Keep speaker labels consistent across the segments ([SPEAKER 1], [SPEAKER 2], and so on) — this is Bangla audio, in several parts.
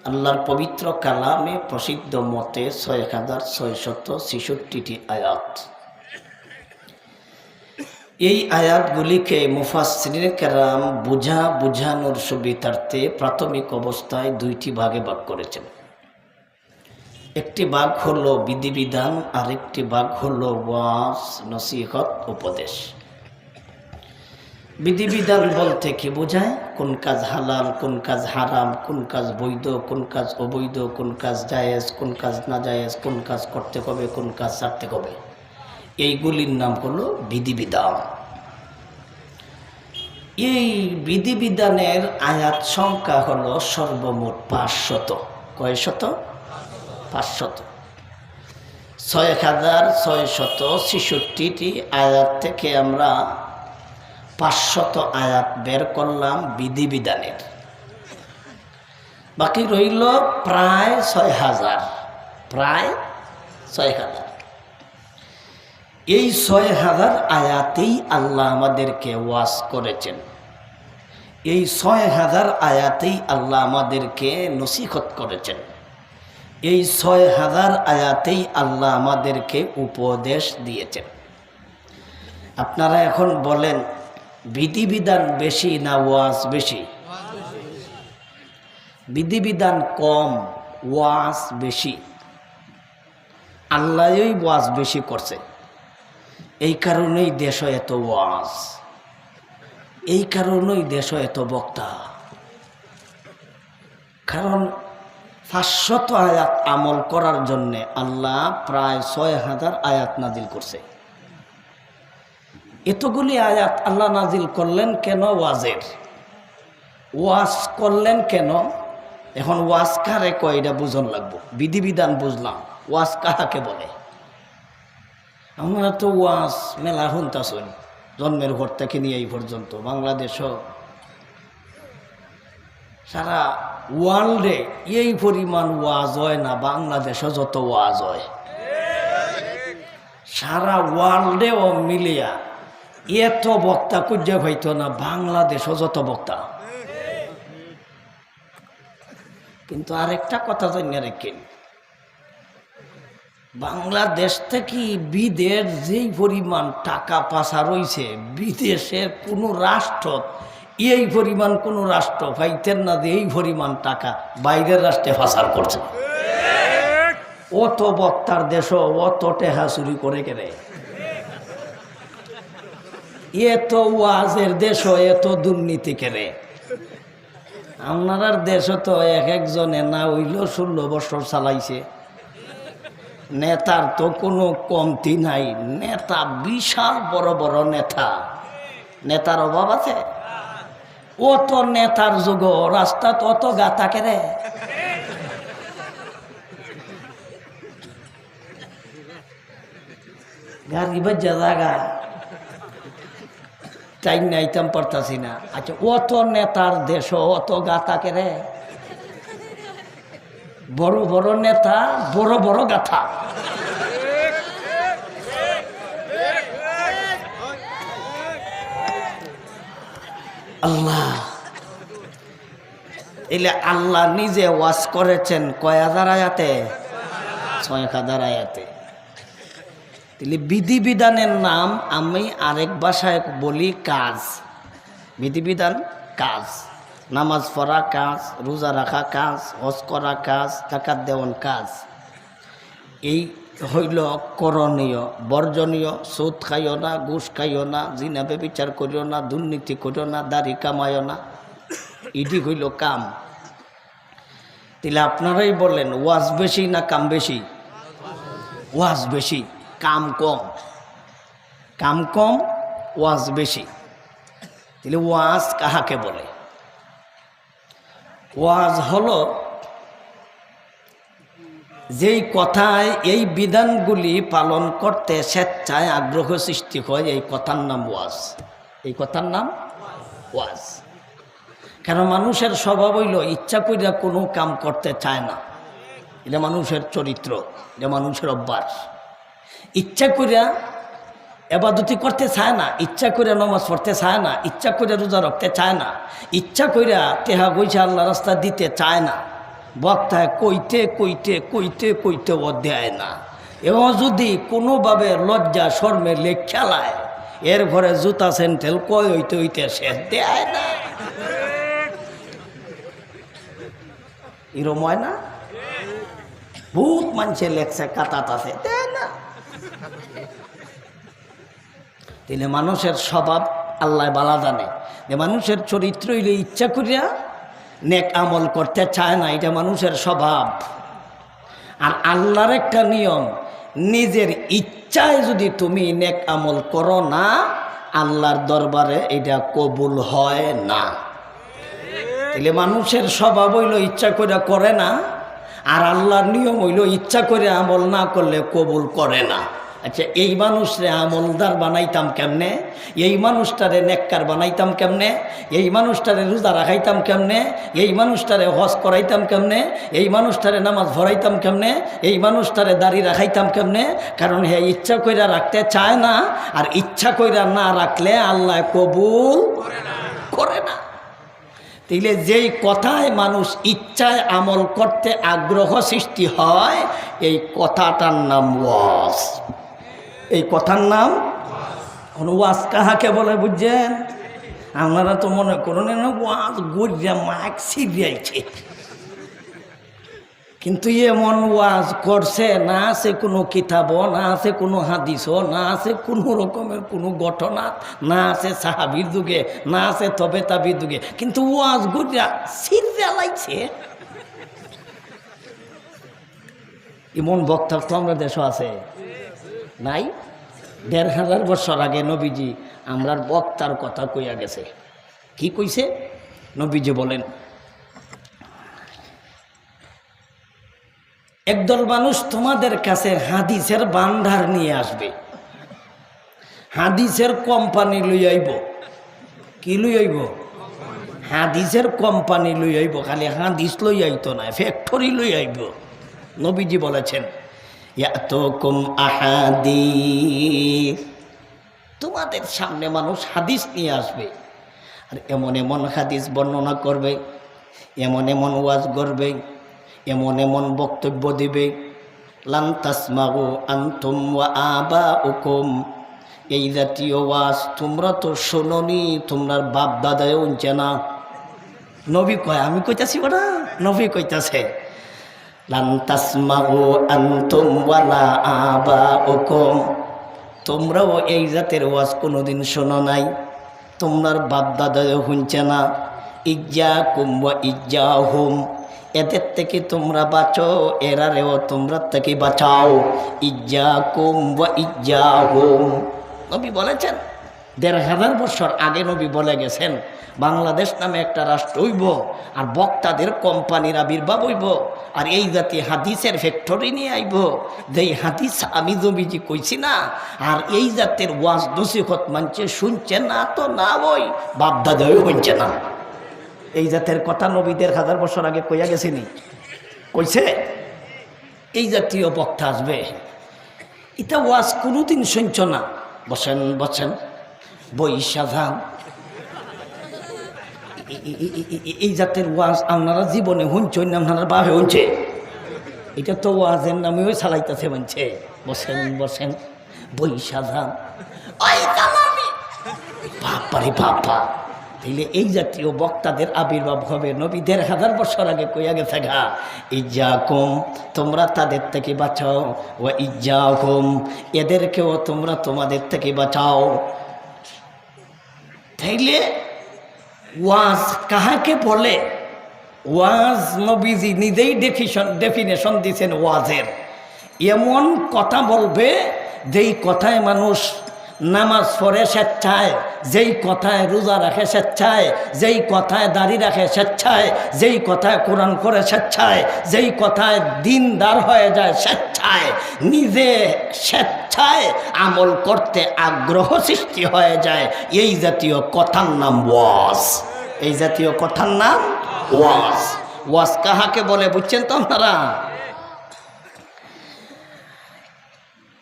[SPEAKER 1] আল্লাহর পবিত্র কালামে প্রসিদ্ধ মতে ৬৬৬৬টি আয়াত। এই আয়াতগুলিকে মুফাসসিরিনে কেরাম বোঝানোর সুবিধার্থে প্রাথমিক অবস্থায় দুইটি ভাগে ভাগ করেছেন। একটি ভাগ হলো বিধিবিধান, আর একটি ভাগ হলো ওয়াজ, নসিহত, উপদেশ। বিধিবিধান বলতে কি বোঝায়? কোন কাজ হালাল, কোন কাজ হারাম, কোন কাজ বৈধ, কোন কাজ অবৈধ, কোন কাজ জায়েজ, কোন কাজ না জায়েজ, কোন কাজ করতে হবে, কোন কাজ ছাড়তে হবে, এইগুলির নাম হলো বিধিবিধান। এই বিধিবিধানের আয়াত সংখ্যা হলো সর্বমোট ৫০০। কয় শত? ৫০০। ৬৬৬৬টি আয়াত থেকে আমরা ৫০০ আয়াত বের করলাম বিধিবিধানের। বাকি রইল প্রায় ৬০০০। প্রায় ৬০০০। এই ৬০০০ আয়াতেই আল্লাহ আমাদেরকে ওয়াজ করেছেন। এই ৬০০০ আয়াতেই আল্লাহ আমাদেরকে নসিহত করেছেন। এই ৬০০০ আয়াতেই আল্লাহ আমাদেরকে উপদেশ দিয়েছেন। আপনারা এখন বলেন, বিধিবিধান বেশি না ওয়াজ বেশি? বিধিবিধান কম, ওয়াজ বেশি। আল্লাহই ওয়াজ বেশি করছে। এই কারণেই দেশ এত ওয়াজ, এই কারণেই দেশ এত বক্তা। কারণ ৫০০ আয়াত আমল করার জন্যে আল্লাহ প্রায় ৬০০০ আয়াত নাজিল করছে। এতগুলি আয়াত আল্লাহ নাজিল করলেন কেন? ওয়াজের। ওয়াজ করলেন কেন? এখন ওয়াজ কারে কয় এটা বুঝন লাগবো। বিধিবিধান বুঝলাম, ওয়াজ কাহাকে বলে? আমরা তো ওয়াজ মেলা শুনতাছই, জন্মের ঘর থেকে নিয়ে এই পর্যন্ত। বাংলাদেশও সারা ওয়ার্ল্ডে এই পরিমাণ ওয়াজ হয় না, বাংলাদেশও যত ওয়াজ হয়। সারা ওয়ার্ল্ডেও মিলিয়া এত বক্তা খুঁজে হইতো না, বাংলাদেশও যত বক্তা। কিন্তু আরেকটা কথা জানিয়ে রেখেন, বাংলাদেশ থেকে বিদেশ যেই পরিমাণ টাকা পাচার হইছে, বিদেশের কোনো রাষ্ট্র এই পরিমাণ কোনো রাষ্ট্র পাইতেন না যে এই পরিমাণ টাকা বাইরের রাষ্ট্রে পাচার করছে। অত বক্তার দেশ অত টেহা চুরি করে কেনে? এত ওয়াজের দেশ এত দুর্নীতি কেনে? আপনার দেশ তো এক একজনে না হইল ১৬ বছর চালাইছে। নেতার তো কোনো কমতি নাই, নেতা বিশাল বড় বড় নেতা। নেতার অভাব আছে? ও তো নেতার যুগ, রাস্তা অত গাতা কেরে? গাড়ি বাজ্যা জায়গা টাইম নাইতাম পারতাছি না। আচ্ছা, অত নেতার দেশ অত গাতা কেরে? বড় বড় নেতা, বড় বড় গাথা। আল্লাহ এলে আল্লাহ নিজে ওয়াজ করেছেন কয় হাজার আয়াতে? ৬০০০ আয়াতে। তাহলে বিধিবিধানের নাম আমি আরেক ভাষায় বলি কাজ। বিধিবিধান কাজ। নামাজ পড়া কাজ, রোজা রাখা কাজ, হজ করা কাজ, যাকাত দেওয়ান কাজ। এই হইল করণীয়। বর্জনীয়: সুদ খাইও না, ঘুষ খাইও না, জিনা ব্যভিচার করিও না, দুর্নীতি করিও না, দাড়ি কামাইও না। এটি হইল কাম। তাহলে আপনারাই বলেন, ওয়াজ বেশি না কাম বেশি? ওয়াজ বেশি, কাম কম। কাম কম, ওয়াজ বেশি। তাহলে ওয়াজ কাহাকে বলে? ওয়াজ হলো যেই কথায় এই বিধানগুলি পালন করতে স্বেচ্ছায় আগ্রহ সৃষ্টি হয়, এই কথার নাম ওয়াজ। এই কথার নাম ওয়াজ। কেন? মানুষের স্বভাব হইল ইচ্ছা করিয়া কোনো কাম করতে চায় না। এটা মানুষের চরিত্র, এটা মানুষের অভ্যাস। ইচ্ছা করিয়া এবাদতি করতে চায় না, ইচ্ছা করিয়া নামাজ পড়তে চায় না, ইচ্ছা করিয়া রোজা রাখতে চায় না, ইচ্ছা করিয়া টেহা পয়সা আল্লাহ রাস্তা দিতে চায় না। বক্তায় কইতে কইতে কইতে কইতে ও দেয় না। এবং যদি কোনোভাবে লজ্জা শর্মে লেখ খেলায় এর ঘরে জুতা সেন্টেল কই হইতে হইতে শেষ দেয় না। এরম হয় না? বহুত মানুষের লেখছে কাতাত আছে, দেয় না। তাহলে মানুষের স্বভাব আল্লাহ বালা জানে যে মানুষের চরিত্র হইলে ইচ্ছা করিয়া নেক আমল করতে চায় না, এটা মানুষের স্বভাব। আর আল্লাহর একটা নিয়ম, নিজের ইচ্ছায় যদি তুমি নেক আমল করো না, আল্লাহর দরবারে এটা কবুল হয় না। তাহলে মানুষের স্বভাব হইল ইচ্ছা করে করে না, আর আল্লাহর নিয়ম হইল ইচ্ছা করে আমল না করলে কবুল করে না। আচ্ছা, এই মানুষরে আমলদার বানাইতাম কেমনে? এই মানুষটারে নেককার বানাইতাম কেমনে? এই মানুষটারে রোজা রাখাইতাম কেমনে? এই মানুষটারে হজ করাইতাম কেমনে? এই মানুষটারে নামাজ ভরাইতাম কেমনে? এই মানুষটারে দাড়ি রাখাইতাম কেমনে? কারণ হে ইচ্ছা কইরা রাখতে চায় না, আর ইচ্ছা কইরা না রাখলে আল্লাহ কবুল করে না। তাইলে যেই কথায় মানুষ ইচ্ছায় আমল করতে আগ্রহ সৃষ্টি হয়, এই কথাটার নাম ওয়াজ। এই কথার নাম ওয়াজ। কাহাকে বলে বুঝছেন? আপনারা তো মনে করেন ওয়াজ গড়িয়া মাইক ছিড়িয়াইছে, কিন্তু এমন ওয়াজ করছে না আছে কোনো কিতাবও, না আছে কোনো হাদিসও, না আছে কোনো রকমের কোনো ঘটনা, না আছে সাহাবির যুগে, না আছে তবে তাবির যুগে, কিন্তু ওয়াজ গড়িয়া ছিড়িয়া লাইছে। এমন বক্তা তো আমরা দেশ আছে নাই? ১,৫০০ বছর আগে নবীজি আমরার বক্তার কথা কইয়া গেছে। কি কইছে? নবীজি বলেন, একদল মানুষ তোমাদের কাছে হাদিসের ভান্ডার নিয়ে আসবে, হাদিসের কোম্পানি লই আইব। কি লই আইব? হাদিসের কোম্পানি লই আইব। খালি হাদিস লই আইতো না, ফ্যাক্টরি লই আইব। নবীজি বলেছেন, ইয়াতুকুম আহাদিস, তোমাদের সামনে মানুষ হাদিস নিয়ে আসবে, আর এমন এমন হাদিস বর্ণনা করবে, এমন এমন ওয়াজ করবে, এমন এমন বক্তব্য দিবে, লান তাসমাউ আনতুম ওয়া আবাউকুম, এই জাতীয় ওয়াজ তোমরা তো শোনোনি, তোমরা বাপ দাদাও উনছে না। নবী কয়, আমি কইতাছি ওরা, নবী কইতাছে লান তাসমাউ আনতুম ওয়ালা আবাউকুম, তোমরাও এই জাতের ওয়াজ কোনোদিন শোনো নাই, তোমার বাপ দাদাও শুনছে না। ইজ্জাকুম ওয়া ইজ্জাহুম, এদের থেকে তোমরা বাঁচো, এরারেও তোমরা থেকে বাঁচাও। ইজ্জাকুম ওয়া ইজ্জাহুম, নবী বলেছেন। ১,৫০০ বছর আগে নবী বলে গেছেন, বাংলাদেশ নামে একটা রাষ্ট্র হইব, আর বক্তাদের কোম্পানির আবির্ভাব হইব, আর এই জাতি হাদিসের ফ্যাক্টরি নিয়ে আইব। যেই হাদিস আমি নবীজি কইছি না, আর এই জাতের ওয়াজ নসিহত মানছে শুনছে না, তো না ওই বাপ দাদাও শুনছে না। এই জাতের কথা নবী ১,৫০০ বছর আগে কইয়া গেছিনি? কইছে এই জাতীয় বক্তা আসবে। এটা ওয়াজ কোনোদিন শুনছ না, বসেন বসেন বৈশা যান, এই জাতের ওয়াজ আপনারা জীবনে শুনছেন না, আপনারা বাপে শুনছে। এটা তো ওয়াজের নামে ওই চালাইতেছে মানছে, বসেন বসেন বৈশা যান, বাপারে বাপা। তাইলে এই জাতীয় বক্তাদের আবির্ভাব হবে। নবী ১,৫০০ বছর আগে কইয়া গেছে গা, ইজ্জাকুম, তোমরা তাদের থেকে বাঁচাও, ওয়া ইজ্জাহুম, এদেরকেও তোমরা তোমাদের থেকে বাঁচাও। তাইলে ওয়াজ কাহাকে বলে? ওয়াজ নবীজি নিজেই ডেফিনেশন দিয়েছেন ওয়াজের। এমন কথা বলবে যেই কথায় মানুষ নামাজ পড়ে স্বেচ্ছায়, যেই কথায় রোজা রাখে স্বেচ্ছায়, যেই কথায় দাড়ি রাখে স্বেচ্ছায়, যেই কথায় কোরআন করে স্বেচ্ছায়, যেই কথায় দিনদার হয়ে যায় স্বেচ্ছায়, নিজে স্বেচ্ছায় আমল করতে আগ্রহ সৃষ্টি হয়ে যায়, এই জাতীয় কথার নাম ওয়াজ। এই জাতীয় কথার নাম ওয়াজ। ওয়াজ কাহাকে বলে বুঝছেন তো আপনারা?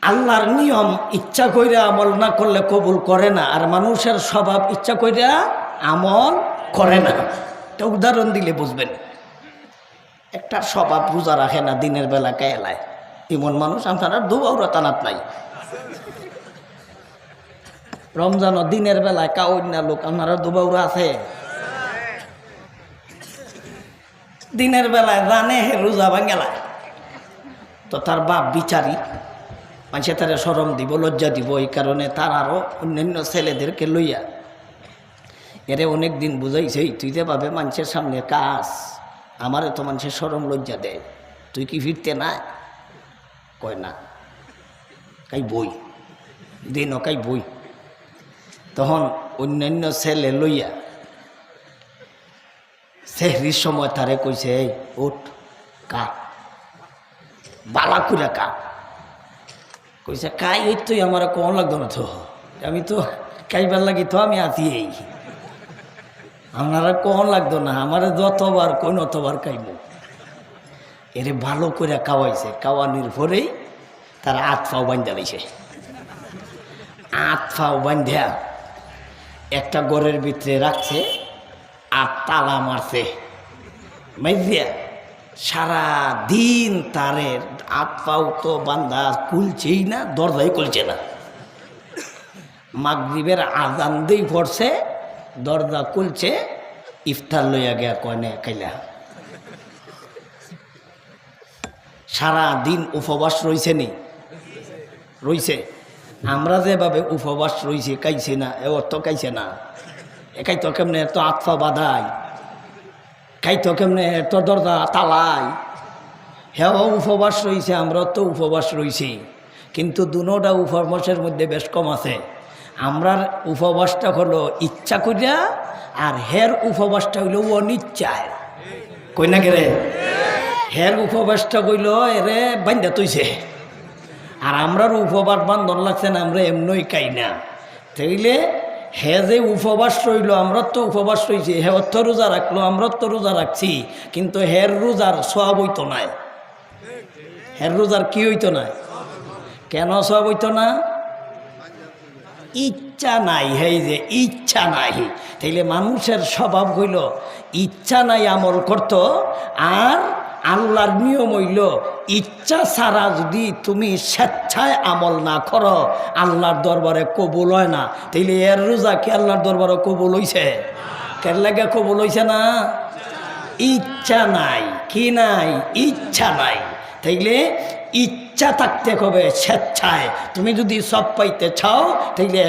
[SPEAKER 1] আল্লাহর নিয়ম ইচ্ছা কইরা আমল না করলে কবুল করে না, আর মানুষের স্বভাব ইচ্ছা কইরা আমল করে না। একটা উদাহরণ দিলে বুঝবেন। একটা একটার স্বভাব রোজা রাখে না, দিনের বেলা কেলায়। এমন মানুষ আপনারা দুবাউরা তানাত নাই। রমজান দিনের বেলায় কাউন্না লোক আপনারা দুবাউরা আছে। দিনের বেলায় জানে হে রোজা ভাঙ্গেলায়, তো তার বাপ বিচারি মানুষে তারা শরম দিব, লজ্জা দিব। এই কারণে তার আরও অন্যান্য ছেলেদেরকে লইয়া এরে অনেক দিন বুঝাইছে, তুই যে ভাবে মানুষের সামনে কাজ, আমারে তো মানুষের শরম লজ্জা দেয়, তুই কি ফিরতে না? কয় না, কাই বই দিন কাই বই। তখন অন্যান্য ছেলে লইয়া সেহরির সময় তারে কইছে, এই ওঠ কা, বালা করে কা। কইছে কাই ওই তুই আমার কম লাগতো না, তো আমি তো কাইবার লাগি তো আমি আছি। এই আপনারা কম লাগতো না, আমার যতবার কোন অতবার কাইব। এরে ভালো করে খাওয়াইছে, খাওয়ানির পরেই তার হাত ফাও বান্ধা লাইছে। হাত ফাও বান্ধা একটা ঘরের ভিতরে রাখছে, আর তালা মারছে মাইজিয়া। সারা দিন তারে হাত পাও তো বান্ধা খুলছেই না, দরজাই খুলছে না। মাগরিবের আজান দিয়ে পড়ছে, দরজা খুলছে, ইফতার লইয়া গিয়া কয়নে খাইলা। সারা দিন উপবাস রইছে নি, রইছে। আমরা যেভাবে উপবাস রইছি, কাইছে না, এ অর্থ কাইছে না। একাই তো কেমনে এত আতফা বাধাই, খাইতো কেমনে এত দরজা তালাই। হ্যাঁ উপবাস রইছে, আমরা তো উপবাস রইছি, কিন্তু দুনোটা উপবাসের মধ্যে বেশ কম আছে। আমরার উপবাসটা হলো ইচ্ছা করিয়া, আর হের উপবাসটা হইল অনিচ্ছায়। কই না গেলে হের উপবাসটা কইল এরে বান্ধা তৈছে, আর আমরার উপবাস বান্ধন লাগছে না, আমরা এমনই খাই না। তাইলে হে যে উপবাস রইল, আমরা তো উপবাস রইছি, হে তো রোজা রাখলো, আমরা তো রোজা রাখছি, কিন্তু হের রোজার সওয়াব হইতো না। হের রোজার কি হইতো না? কেন সওয়াব হইতো না? ইচ্ছা নাই। হেই যে ইচ্ছা নাই, তাইলে মানুষের স্বভাব হইল ইচ্ছা নাই আমল করত। আর আল্লাহর নিয়ম হইল ইচ্ছা ছাড়া যদি তুমি স্বেচ্ছায় আমল না করো, আল্লাহর দরবারে কবুল হয় না। তাইলে এর রোজা কি আল্লাহর দরবারে কবুল হইছে? কেন লাগে কবুল হইছে না? ইচ্ছা নাই। কি নাই? ইচ্ছা নাই। তাইলে ইচ্ছা থাকতে হবে স্বেচ্ছায়। তুমি যদি সব পাইতে চাও, তাইলে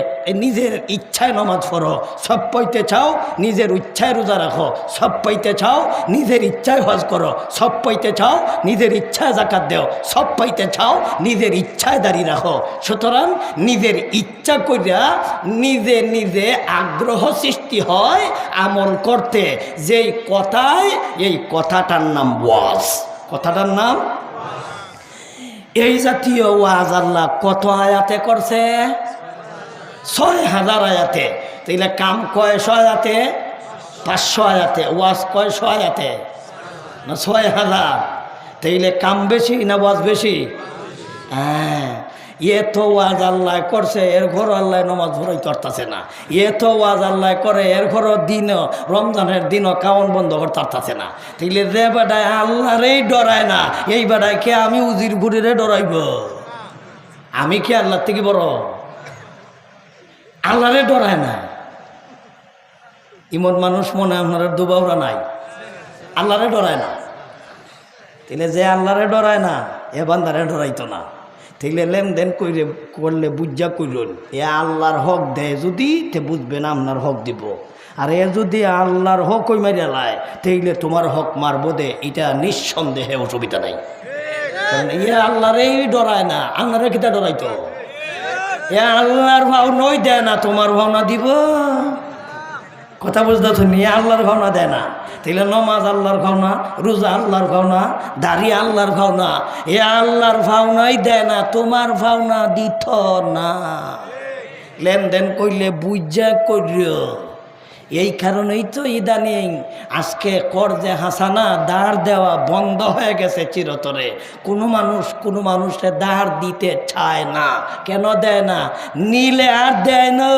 [SPEAKER 1] নিজের ইচ্ছায় নামাজ পড়ো। সব পাইতে চাও, নিজের ইচ্ছায় রোজা রাখো। সব পাইতে চাও, নিজের ইচ্ছায় হজ করো। সব পাইতে চাও, নিজের ইচ্ছায় যাকাত দেও। সব পাইতে চাও, নিজের ইচ্ছায় দাঁড়িয়ে রাখো। সুতরাং নিজের ইচ্ছা করিয়া নিজে নিজে আগ্রহ সৃষ্টি হয় আমল করতে। যেই কথায়, এই কথাটার নাম ওয়াজ। কথাটার নাম এই জাতীয় ওয়াজ আল্লাহ কত আয়াতে করছে? ৬,০০০ আয়াতে। তাইলে কাম কয়শো আয়াতে? ৫০০ আয়াতে। ওয়াজ কয়শো আয়াতে? না ৬,০০০। তাইলে কাম বেশি না ওয়াজ বেশি? হ্যাঁ, এ তো ওয়াজ আল্লাহ করছে, এর ঘর আল্লাহ নমাজ ভরাই করতেছে না। এ তো ওয়াজ আল্লাহ করে, এর ঘর দিনও রমজানের দিনও কাউন বন্ধ করতেছে না। তাইলে যে বেটায় আল্লাহরেই ডরায় না, এই বেটায় কে আমি উজির ঘুরিরে ডরাইব? আমি কি আল্লাহ থেকে বড়? আল্লাহরে ডরায় না। ইমন মানুষ মনে আপনার দুবাউরা নাই, আল্লাহরে ডরায় না। তাইলে যে আল্লাহরে ডরায় না, এ বান্দারে ডরাইতো না। তাইলে লেনদেন করলে বুঝা কইলেন, এ আল্লাহর হক দেয় যদি, তে বুঝবে না আপনার হক দিব। আর এ যদি আল্লাহর হক ওই মারিয়া লাই, তাইলে তোমার হক মারবো দে, এটা নিঃসন্দেহে অসুবিধা নাই। কারণ এ আল্লাহরেই ডরায় না, আল্লাহরে কিতা ডরাইতো? এ আল্লাহর ভাও নই দেয় না, তোমার ভাওনা দিব। কথা বুঝতে শুনি, আল্লাহর ভাওনা দেয় না। তাইলে নমাজ আল্লাহর ভাওনা, রোজা আল্লাহর ভাওনা, দাড়ি আল্লাহর ভাওনা। এ আল্লাহর ভাওনাই দেয় না, তোমার ভাওনা দিত না। লেনদেন করলে বুঝা করিও। এই কারণেই তো ইদানিং আজকে কর্জে হাসানা দাঁড় দেওয়া বন্ধ হয়ে গেছে চিরতরে। কোনো মানুষের দাঁড় দিতে চায় না। কেন দেয় না? নিলে আর দেয় না।